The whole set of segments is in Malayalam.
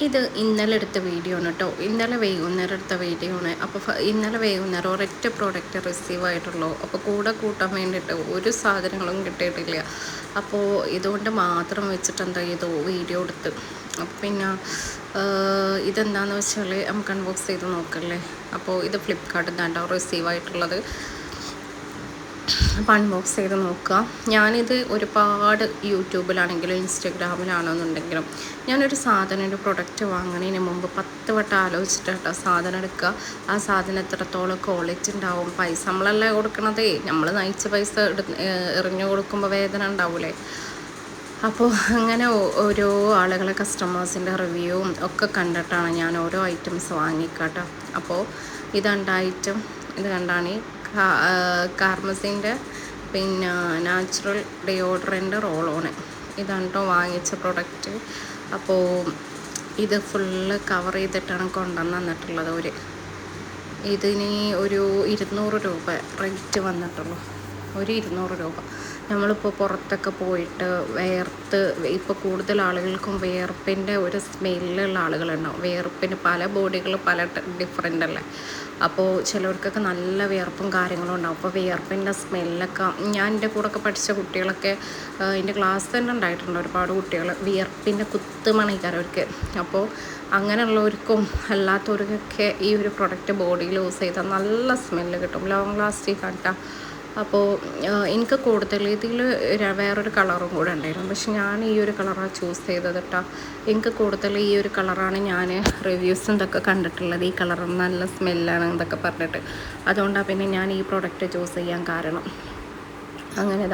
ഇത് ഇന്നലെ എടുത്ത വീഡിയോ ആണ് കേട്ടോ. ഇന്നലെ വൈകുന്നേരം എടുത്ത വീഡിയോ ആണ്. അപ്പോൾ ഇന്നലെ വൈകുന്നേരം ഒരൊറ്റ പ്രോഡക്റ്റ് റിസീവ് ആയിട്ടുള്ളൂ. അപ്പോൾ കൂടെ കൂട്ടാൻ വേണ്ടിയിട്ട് ഒരു സാധനങ്ങളും കിട്ടിയിട്ടില്ല. അപ്പോൾ ഇതുകൊണ്ട് മാത്രം വെച്ചിട്ട് എന്താ ചെയ്തു, വീഡിയോ എടുത്ത്. അപ്പോൾ പിന്നെ ഇതെന്താണെന്ന് വെച്ചാൽ നമുക്ക് അൺബോക്സ് ചെയ്ത് നോക്കല്ലേ. അപ്പോൾ ഇത് ഫ്ലിപ്കാർട്ടിൽ നിന്നാണ് റിസീവ് ആയിട്ടുള്ളത്. അപ്പോൾ അൺബോക്സ് ചെയ്ത് നോക്കുക. ഞാനിത് ഒരുപാട് യൂട്യൂബിലാണെങ്കിലും ഇൻസ്റ്റഗ്രാമിലാണെന്നുണ്ടെങ്കിലും ഞാനൊരു സാധനം, ഒരു പ്രൊഡക്റ്റ് വാങ്ങുന്നതിന് മുമ്പ് 10 വട്ടം ആലോചിച്ചിട്ട് കേട്ടോ സാധനം എടുക്കുക. ആ സാധനം എത്രത്തോളം ക്വാളിറ്റി ഉണ്ടാവും. പൈസ നമ്മളല്ലേ കൊടുക്കണതേ, നമ്മൾ നയിച്ച പൈസ എറിഞ്ഞു കൊടുക്കുമ്പോൾ വേദന ഉണ്ടാവൂലേ. അപ്പോൾ അങ്ങനെ ഓരോ ആളുകളെ കസ്റ്റമേഴ്സിൻ്റെ റിവ്യൂവും ഒക്കെ കണ്ടിട്ടാണ് ഞാൻ ഓരോ ഐറ്റംസ് വാങ്ങിക്കാട്ടോ. അപ്പോൾ ഇതുണ്ട് ഐറ്റം, ഇത് കണ്ടാണ് കാർമസിൻ്റെ പിന്നെ നാച്ചുറൽ ഡിയോഡ്രൻ്റ് റോൾ ഓൺ. ഇതാണ് കേട്ടോ വാങ്ങിച്ച പ്രൊഡക്റ്റ്. അപ്പോൾ ഇത് ഫുള്ള് കവർ ചെയ്തിട്ടാണ് കൊണ്ടുവന്ന് തന്നിട്ടുള്ളത്. ഇതിന് ഒരു 200 രൂപ റേറ്റ് വന്നിട്ടുള്ളൂ. ഒരു 200 രൂപ. നമ്മളിപ്പോൾ പുറത്തൊക്കെ പോയിട്ട് വേർത്ത്, ഇപ്പോൾ കൂടുതൽ ആളുകൾക്കും വേർപ്പിൻ്റെ ഒരു സ്മെല്ലുള്ള ആളുകളുണ്ടാവും. വേർപ്പിന് പല ബോഡികൾ പല ഡിഫറെൻ്റ് അല്ലേ. അപ്പോൾ ചിലവർക്കൊക്കെ നല്ല വിയർപ്പും കാര്യങ്ങളും ഉണ്ടാവും. അപ്പോൾ വിയർപ്പിൻ്റെ സ്മെല്ലൊക്കെ, ഞാൻ എൻ്റെ കൂടെയൊക്കെ പഠിച്ച കുട്ടികളൊക്കെ എൻ്റെ ക്ലാസ് തന്നെ ഉണ്ടായിട്ടുണ്ട്. ഒരുപാട് കുട്ടികൾ വിയർപ്പിൻ്റെ കുത്തുമണിക്കാരവർക്ക്. അപ്പോൾ അങ്ങനെയുള്ളവർക്കും അല്ലാത്തവർക്കൊക്കെ ഈ ഒരു പ്രൊഡക്റ്റ് ബോഡിയിൽ യൂസ് ചെയ്താൽ നല്ല സ്മെല്ല് കിട്ടും, ലോങ് ലാസ്റ്റിംഗ് ആട്ടാ. അപ്പോൾ എനിക്ക് കൂടുതൽ ഇതിൽ വേറൊരു കളറും കൂടെ ഉണ്ടായിരുന്നു, പക്ഷെ ഞാൻ ഈ ഒരു കളറാണ് ചൂസ് ചെയ്തത് കേട്ടോ. എനിക്ക് കൂടുതൽ ഈ ഒരു കളറാണ് ഞാൻ റിവ്യൂസും ഇതൊക്കെ കണ്ടിട്ടുള്ളത്. ഈ കളർ നല്ല സ്മെല്ലാണ് എന്നൊക്കെ പറഞ്ഞിട്ട്, അതുകൊണ്ടാണ് പിന്നെ ഞാൻ ഈ പ്രോഡക്റ്റ് ചൂസ് ചെയ്യാൻ കാരണം. അങ്ങനെ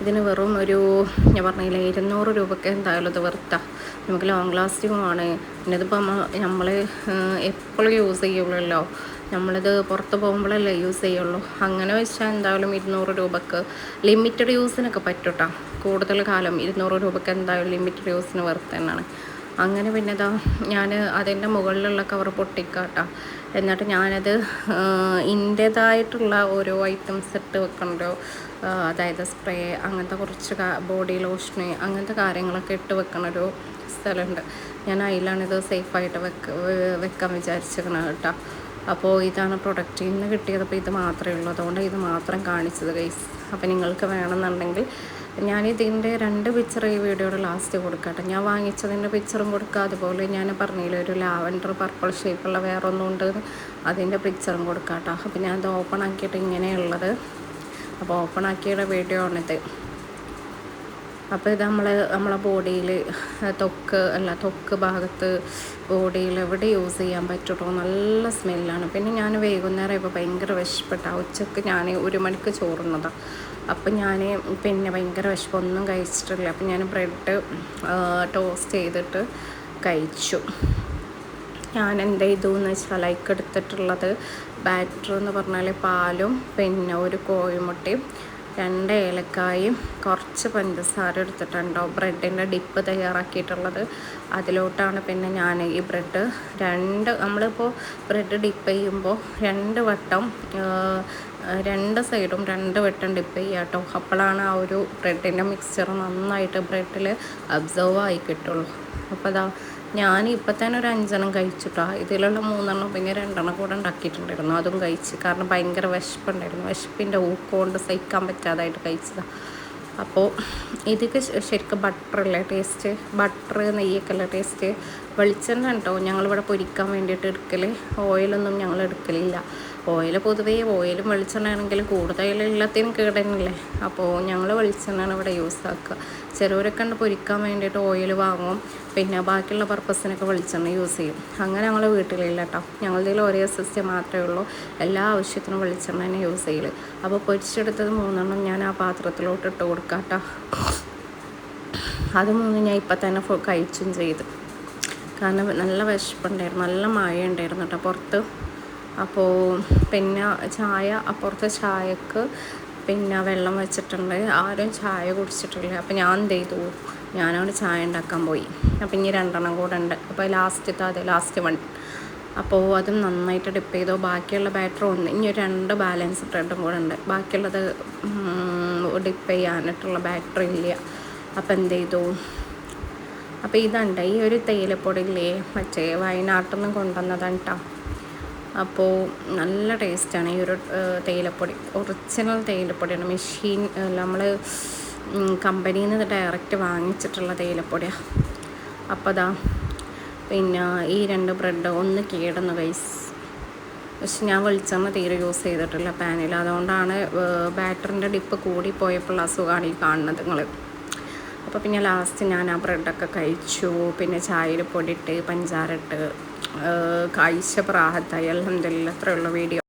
ഇതിന് വെറും ഒരു, ഞാൻ പറഞ്ഞില്ലേ, 200 രൂപയ്ക്ക് എന്തായാലും ഇത് വെറുത്താണ്. നമുക്ക് ലോങ് ലാസ്റ്റിങ്ങുമാണ്. പിന്നെ ഇതിപ്പോൾ നമ്മൾ എപ്പോഴും യൂസ് ചെയ്യുള്ളല്ലോ, നമ്മളിത് പുറത്ത് പോകുമ്പോഴല്ലേ യൂസ് ചെയ്യുള്ളൂ. അങ്ങനെ വെച്ചാൽ എന്തായാലും 200 രൂപക്ക് ലിമിറ്റഡ് യൂസിനൊക്കെ പറ്റും കേട്ടോ. കൂടുതൽ കാലം 200 രൂപക്ക് എന്തായാലും ലിമിറ്റഡ് യൂസിന് വെറുതെ തന്നെയാണ്. അങ്ങനെ പിന്നെ ഞാൻ അതിൻ്റെ മുകളിലുള്ള കവർ പൊട്ടിക്കാട്ടോ. എന്നിട്ട് ഞാനത് ഇൻ്റേതായിട്ടുള്ള ഓരോ ഐറ്റംസ് ഇട്ട് വെക്കണല്ലോ. അതായത് സ്പ്രേ, അങ്ങനത്തെ കുറച്ച് ബോഡി ലോഷന്, അങ്ങനത്തെ കാര്യങ്ങളൊക്കെ ഇട്ട് വെക്കണൊരു സ്ഥലമുണ്ട്. ഞാൻ അതിലാണിത് സേഫായിട്ട് വെക്കാൻ വിചാരിച്ചിരിക്കണം കേട്ടോ. അപ്പോൾ ഇതാണ് പ്രൊഡക്റ്റ് ഇന്ന് കിട്ടിയത്. അപ്പോൾ ഇത് മാത്രമേ ഉള്ളൂ, അതുകൊണ്ട് ഇത് മാത്രം കാണിച്ചത് ഗൈസ്. അപ്പോൾ നിങ്ങൾക്ക് വേണമെന്നുണ്ടെങ്കിൽ ഞാനിതിൻ്റെ 2 പിക്ചർ ഈ വീഡിയോയുടെ ലാസ്റ്റ് കൊടുക്കട്ടെ. ഞാൻ വാങ്ങിച്ചതിൻ്റെ പിക്ചറും കൊടുക്കുക, അതുപോലെ ഞാൻ പറഞ്ഞില്ല ഒരു ലാവൻഡർ പർപ്പിൾ ഷേപ്പുള്ള വേറെ ഒന്നുണ്ട്, അതിൻ്റെ പിക്ചറും കൊടുക്കാട്ടോ. അപ്പോൾ ഞാൻ അത് ഓപ്പൺ ആക്കിയിട്ട് ഇങ്ങനെയുള്ളത്, അപ്പോൾ ഓപ്പൺ ആക്കിയുടെ വീഡിയോ ആണിത്. അപ്പോൾ ഇത് നമ്മളെ ബോഡിയിൽ ത്വക്ക് ഭാഗത്ത് ബോഡിയിൽ എവിടെ യൂസ് ചെയ്യാൻ പറ്റുള്ളൂ. നല്ല സ്മെല്ലാണ്. പിന്നെ ഞാൻ വൈകുന്നേരം ഇപ്പോൾ ഭയങ്കര വിശപ്പെട്ട, ഉച്ചക്ക് ഞാൻ 1 മണിക്ക് ചോറുന്നതാണ്. അപ്പം ഞാൻ പിന്നെ ഭയങ്കര വിശപ്പൊന്നും കഴിച്ചിട്ടില്ല. അപ്പം ഞാൻ ബ്രെഡ് ടോസ്റ്റ് ചെയ്തിട്ട് കഴിച്ചു. ഞാൻ എന്ത് ചെയ്തു എന്ന് വെച്ചാൽ ലൈക്ക് എടുത്തിട്ടുള്ളത് ബാറ്റർ എന്ന് പറഞ്ഞാൽ പാലും പിന്നെ ഒരു കോഴിമുട്ടയും 2 ഏലക്കായും കുറച്ച് പഞ്ചസാര എടുത്തിട്ടുണ്ടോ ബ്രെഡിൻ്റെ ഡിപ്പ് തയ്യാറാക്കിയിട്ടുള്ളത്. അതിലോട്ടാണ് പിന്നെ ഞാൻ ഈ ബ്രെഡ് നമ്മളിപ്പോൾ ബ്രെഡ് ഡിപ്പ് ചെയ്യുമ്പോൾ 2 വട്ടം 2 സൈഡും 2 വട്ടം ഡിപ്പ് ചെയ്യുക കേട്ടോ. അപ്പോഴാണ് ആ ഒരു ബ്രെഡിൻ്റെ മിക്സ്ചർ നന്നായിട്ട് ബ്രെഡിൽ അബ്സർവ് ആയി കിട്ടുള്ളൂ. അപ്പോൾ ഞാൻ ഇപ്പം തന്നെ ഒരു 5 കഴിച്ചിട്ടാ. ഇതിലുള്ള 3 പിന്നെ 2 കൂടെ ഉണ്ടാക്കിയിട്ടുണ്ടായിരുന്നു, അതും കഴിച്ച്. കാരണം ഭയങ്കര വിശപ്പുണ്ടായിരുന്നു, വിശപ്പിൻ്റെ ഊക്കൊണ്ട് സഹിക്കാൻ പറ്റാതായിട്ട് കഴിച്ചതാണ്. അപ്പോൾ ഇതൊക്കെ ശരിക്കും ബട്ടറല്ലേ ടേസ്റ്റ്, ബട്ടർ നെയ്യൊക്കെയല്ലേ ടേസ്റ്റ്. വെളിച്ചെണ്ണ കേട്ടോ ഞങ്ങളിവിടെ പൊരിക്കാൻ വേണ്ടിയിട്ട് എടുക്കൽ, ഓയിലൊന്നും ഞങ്ങൾ എടുക്കലില്ല. ഓയിൽ പൊതുവേ ഓയിലും വെളിച്ചെണ്ണ ആണെങ്കിലും കൂടുതൽ എല്ലാത്തിനും കേടനല്ലേ. അപ്പോൾ ഞങ്ങൾ വെളിച്ചെണ്ണയാണ് ഇവിടെ യൂസ് ആക്കുക. ചിലവരൊക്കെ ഉണ്ട് പൊരിക്കാൻ വേണ്ടിയിട്ട് ഓയിൽ വാങ്ങും, പിന്നെ ബാക്കിയുള്ള പർപ്പസിനൊക്കെ വെളിച്ചെണ്ണ യൂസ് ചെയ്യും. അങ്ങനെ ഞങ്ങൾ വീട്ടിലില്ല കേട്ടോ. ഞങ്ങളുടെ ഒരേ സിസ്റ്റം മാത്രമേ ഉള്ളൂ, എല്ലാ ആവശ്യത്തിനും വെളിച്ചെണ്ണ തന്നെ യൂസ് ചെയ്യൽ. അപ്പോൾ പൊരിച്ചെടുത്തത് 3 ഞാൻ ആ പാത്രത്തിലോട്ട് ഇട്ട് കൊടുക്കാം കേട്ടോ. അത് 3 ഞാൻ ഇപ്പം തന്നെ കഴിച്ചും ചെയ്ത്. കാരണം നല്ല വിശപ്പുണ്ടായിരുന്നു, നല്ല മഴ ഉണ്ടായിരുന്നു കേട്ടോ പുറത്ത്. അപ്പോൾ പിന്നെ ചായ, അപ്പുറത്തെ ചായക്ക് പിന്നെ വെള്ളം വെച്ചിട്ടുണ്ട്, ആരും ചായ കുടിച്ചിട്ടില്ല. അപ്പോൾ ഞാൻ എന്ത് ചെയ്തു, ഞാനവിടെ ചായ ഉണ്ടാക്കാൻ പോയി. അപ്പോൾ ഇനി 2 കൂടെ ഉണ്ട്. അപ്പോൾ ലാസ്റ്റ് 1. അപ്പോൾ അതും നന്നായിട്ട് ഡിപ്പ് ചെയ്തു. ബാക്കിയുള്ള ബാറ്റർ ഇനി ഒരു 2 ബാലൻസ് ബ്രെഡും കൂടെ ഉണ്ട്. ബാക്കിയുള്ളത് ഡിപ്പ് ചെയ്യാനായിട്ടുള്ള ബാറ്ററി ഇല്ല. അപ്പോൾ എന്ത് ചെയ്തു, അപ്പോൾ ഇതുണ്ട് ഈ ഒരു തേയിലപ്പൊടിയില്ലേ മറ്റേ വയനാട്ടിൽ നിന്ന് കൊണ്ടുവന്നതാണ് കേട്ടോ. അപ്പോൾ നല്ല ടേസ്റ്റാണ് ഈ ഒരു തേയിലപ്പൊടി. ഒറിജിനൽ തേയിലപ്പൊടിയാണ്, മെഷീൻ നമ്മൾ കമ്പനിയിൽ നിന്ന് ഡയറക്റ്റ് വാങ്ങിച്ചിട്ടുള്ള തേയിലപ്പൊടിയാണ്. അപ്പോൾ അതാ പിന്നെ ഈ 2 ബ്രെഡ് ഒന്ന് കേടുന്നു ഗൈസ്. പക്ഷെ ഞാൻ വെളിച്ചെണ്ണ തീരെ യൂസ് ചെയ്തിട്ടില്ല പാനിൽ, അതുകൊണ്ടാണ് ബാറ്ററിൻ്റെ ഡിപ്പ് കൂടിപ്പോയപ്പോൾ അസുഖമാണ് ഈ കാണുന്നത് നിങ്ങൾ. അപ്പോൾ പിന്നെ ലാസ്റ്റ് ഞാൻ ആ ബ്രെഡൊക്കെ കഴിച്ചു. പിന്നെ ചായയിൽ പൊടിയിട്ട് പഞ്ചാര ഇട്ട് കഴിച്ച പ്രാഹത്തായി. അൽഹംദുലില്ലാ. അത്രയുള്ള വീഡിയോ.